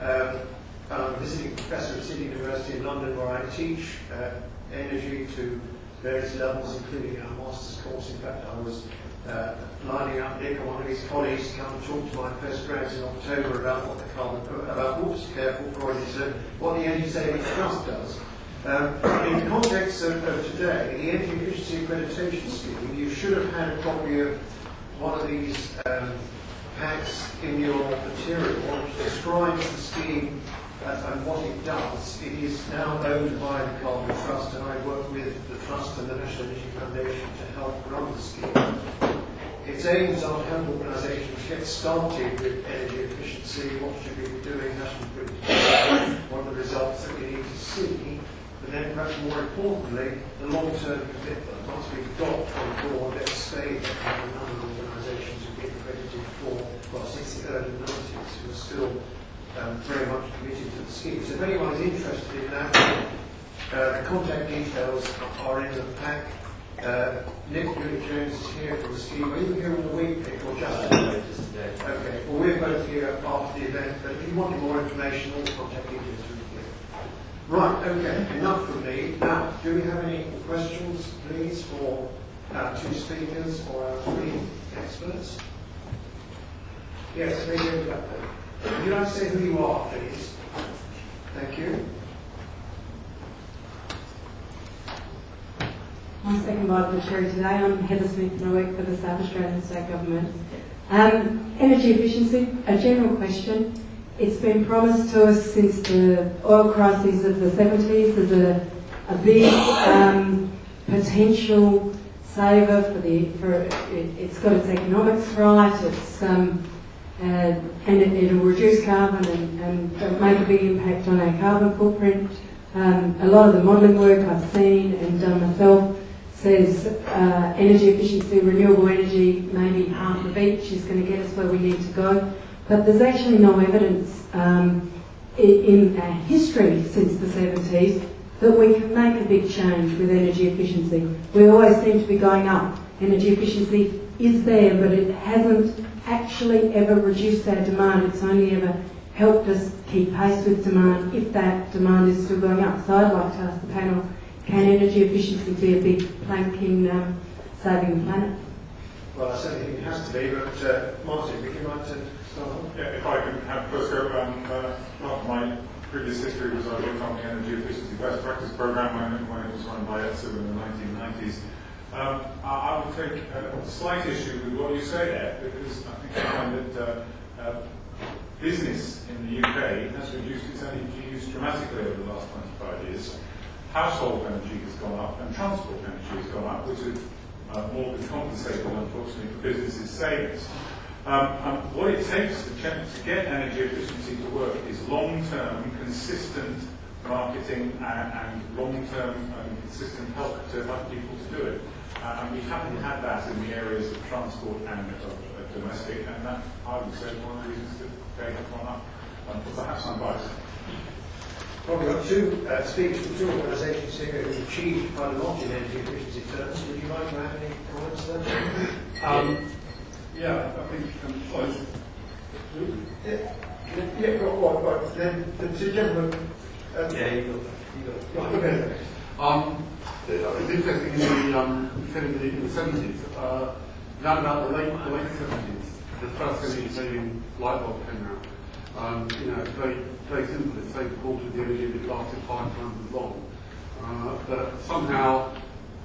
I'm a visiting professor at City University in London, where I teach energy to various levels, including our master's course. In fact, I was lining up Nick and one of his colleagues to come and talk to my postgrads in October about what what the Energy Savings Trust does. In the context of today, the Energy Efficiency Accreditation Scheme, you should have had a copy of one of these packs in your material, which describes the scheme and what it does. It is now owned by the Carbon Trust, and I work with the Trust and the National Energy Foundation to help run the scheme. Its aims are to help organisations get started with energy efficiency, what should we be doing, how should we do what are the results that we need to see, but then perhaps more importantly, the long-term commitment. Once we've got on board, let's say that a number of organisations who've been accredited for, well, since the early 90s, who are still very much committed to the scheme. So if anyone's interested in that, the contact details are in the pack. Nick Jones is here for the scheme. Are you here all the week, Nick, or just today? Okay, well, we're both here after the event, but if you want more information, all the contact details are here. Right, okay, enough from me. Now, do we have any questions, please, for our two speakers or our three experts? Yes, maybe over that way. Would you like to say who you are, please? Thank you. I'm second vice chair today. I'm Heather Smith and I work for the South Australian State Government. Energy efficiency, a general question. It's been promised to us since the oil crises of the 70s as a big potential saver it's got its economics right, and it'll reduce carbon and make a big impact on our carbon footprint. A lot of the modelling work I've seen and done myself says energy efficiency, renewable energy, maybe half of each is going to get us where we need to go. But there's actually no evidence in our history since the 70s that we can make a big change with energy efficiency. We always seem to be going up. Energy efficiency is there, but it hasn't actually ever reduced our demand. It's only ever helped us keep pace with demand if that demand is still going up. So I'd like to ask the panel, can energy efficiency be a big plank in saving the planet? Well, I certainly think it has to be, but Martin, would you like to start off? Yeah, if I can have first go, part of my previous history was I worked on the Energy Efficiency Best Practice Programme when it was run by ETSO in the 1990s. I would take a slight issue with what you say there, because I think I find that business in the UK has reduced its energy use dramatically over the last 25 years. Household energy has gone up and transport energy has gone up, which is more than compensated, unfortunately, for businesses' savings. What it takes to get energy efficiency to work is long-term, consistent marketing and long-term consistent help to help people to do it. And we haven't had that in the areas of transport and of domestic, and that, I would say, is one of the reasons that they have gone up. Perhaps I'm biased. Well, we've got two speakers from two organisations here who achieved quite a lot in energy efficiency terms. Would you like to add any comments to that? Yeah, I think yeah, right. Then the two gentlemen. yeah, you got it. Okay. It's interesting in the 70s, around about the late 70s, the first energy saving light bulb came out. It's very simple. It saves a quarter of the energy and it lasted 5 times as long. But somehow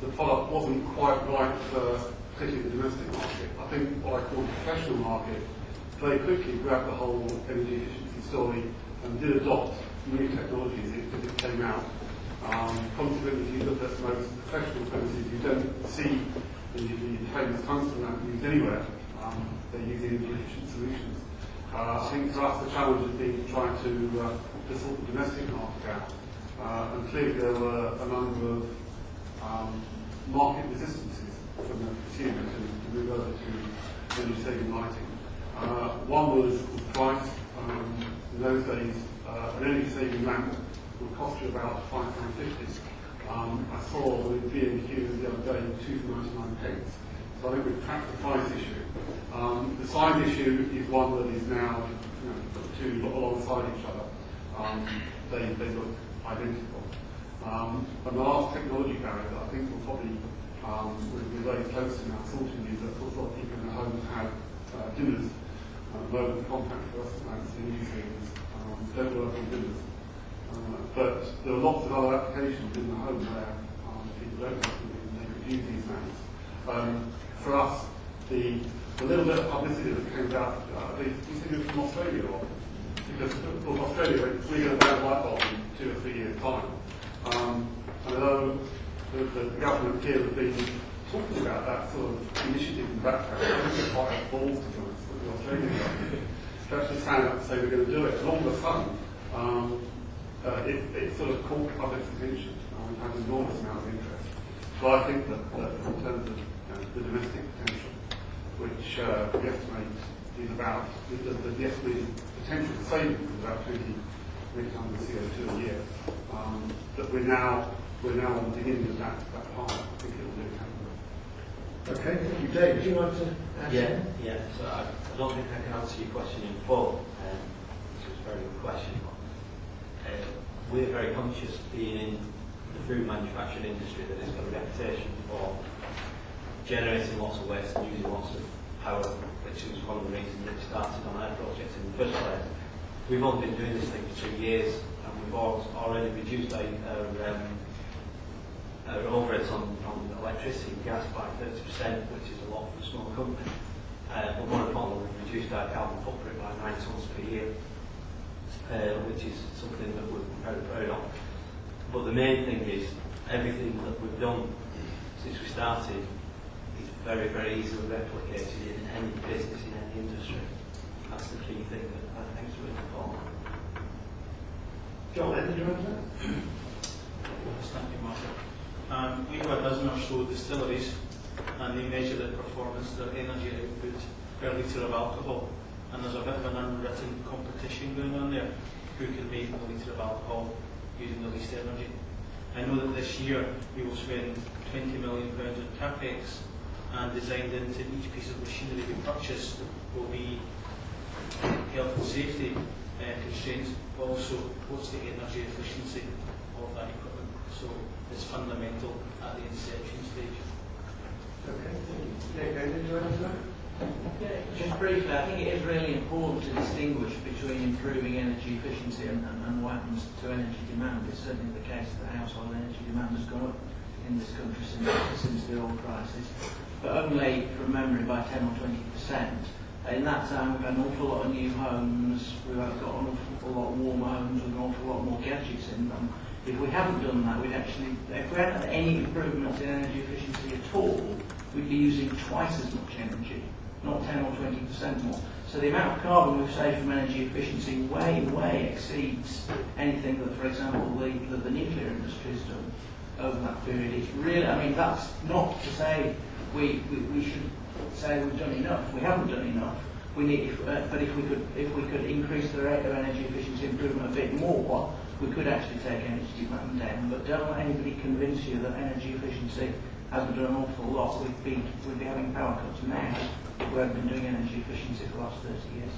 the product wasn't quite right for particularly the domestic market. I think what I call the professional market very quickly grabbed the whole energy efficiency story and did adopt new technologies as it came out. Consequently, if you look at most professional premises, you don't see the famous tungsten lamp used anywhere. They're using energy efficient solutions. I think for us the challenge has been trying to sort the domestic market out. And clearly there were a number of market resistances from the consumer to move over to energy saving lighting. One was price. In those days, an energy saving lamp would cost you about £5.50. I saw with B&Q the other day 2 for 99 pence. So So I think we've tracked the price issue. The size issue is one that is now, put two alongside each other. They look identical. And the last technology barrier that I think will probably we're very close to now sorting is that a lot of people in the home have dimmers. Low contact for us and energy savings don't work on dimmers. But there are lots of other applications in the home where people don't have them and they could use these now. For us, the little bit of publicity that came out, you see this from Australia, because from Australia we're going to ban light bulbs in 2 or 3 years' time. And although the government here has been talking about that sort of initiative in background, I think it's quite a balls to be honest with the Australian government. To actually stand up and say we're going to do it, and all of a sudden it sort of caught public's attention and had an enormous amount of interest. So I think that in terms of the domestic potential, which we estimate is about, the estimated potential savings is about 20 tons of CO2 a year, that we're now on the beginning of that path. I think it will do happen. Okay, thank you. Dave, do you want to add? Yeah. So I don't think I can answer your question in full. This was a very good question. We're very conscious, being in the food manufacturing industry, that it's got a reputation for generating lots of waste and using lots of power, which was one of the reasons that we started on our project in the first place. We've only been doing this thing for 2 years, and we've already reduced our overheads on electricity and gas by 30%, which is a lot for a small company. But more importantly, we've reduced our carbon footprint by 9 tonnes per year, which is something that we're very proud of. But the main thing is, everything that we've done since we started is very, very easily replicated in any business, in any industry. That's the key thing that I think is really important. John, anything you want to add? Thank you, Mark. We have a dozen or so distilleries, and they measure their performance, their energy output per litre of alcohol. And there's a bit of an unwritten competition going on there. Who can make a litre of alcohol using the least energy? I know that this year we will spend £20 million in capex, and designed into each piece of machinery we purchase will be health and safety constraints, but also what's the energy efficiency of that equipment. So it's fundamental at the inception stage. Okay, thank you. Nick, anything to add to that? Yeah, just briefly, I think it is really important to distinguish between improving energy efficiency and what happens to energy demand. It's certainly the case that household energy demand has gone up in this country since the oil crisis, but only from memory by 10 or 20%. In that time we've had an awful lot of new homes, we've got an awful lot of warmer homes with an awful lot more gadgets in them. If we hadn't done that, if we hadn't had any improvements in energy efficiency at all, we'd be using twice as much energy, not 10 or 20% more. So the amount of carbon we've saved from energy efficiency way exceeds anything that, for example, the nuclear industry has done over that period. It's really, I mean, that's not to say we should say we've done enough. We haven't done enough. We need, but if we could increase the rate of energy efficiency improvement a bit more, we could actually take energy demand down. But don't let anybody convince you that energy efficiency hasn't done an awful lot. We'd be having power cuts now if we haven't been doing energy efficiency for the last 30 years.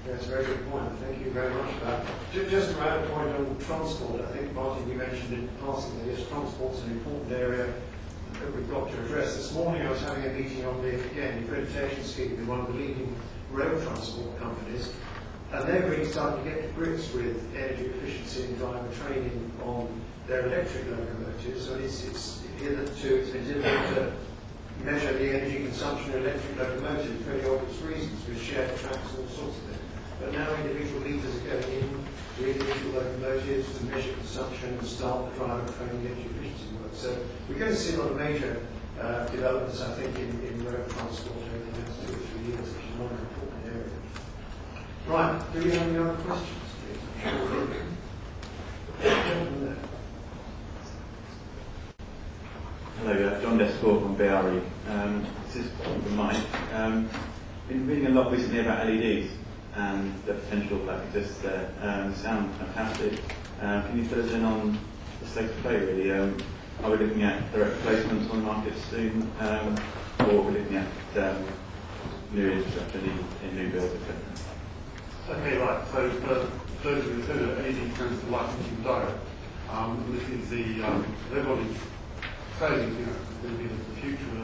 That's a very good point. Thank you very much for that. Just to add a point on transport, I think, Martin, you mentioned in passing that yes, transport's an important area that we've got to address. This morning I was having a meeting on the accreditation scheme with one of the leading rail transport companies, and they're really starting to get to grips with energy efficiency and driver training on their electric locomotives. So it's been difficult to measure the energy consumption of electric locomotives for very obvious reasons, with shared tracks and all sorts of things. But now individual leaders are going in to individual locomotives to measure consumption and start the driver training energy efficiency work. So we're going to see a lot of major developments, I think, in rail transport over the next 2 or 3 years, which is one important area. Right, do we have any other questions, please? Hello, John Descore from BRE. This is for Mike. Been reading a lot recently about LEDs and the potential that exists there. Sound fantastic. Can you fill us in on the state of play, really? Are we looking at direct placements on the market soon? or we're looking at new infrastructure in new builds, etc. Okay, right. So for those of you who know, LED stands for light emitting diode. This is everybody's saying, it's going to be the future of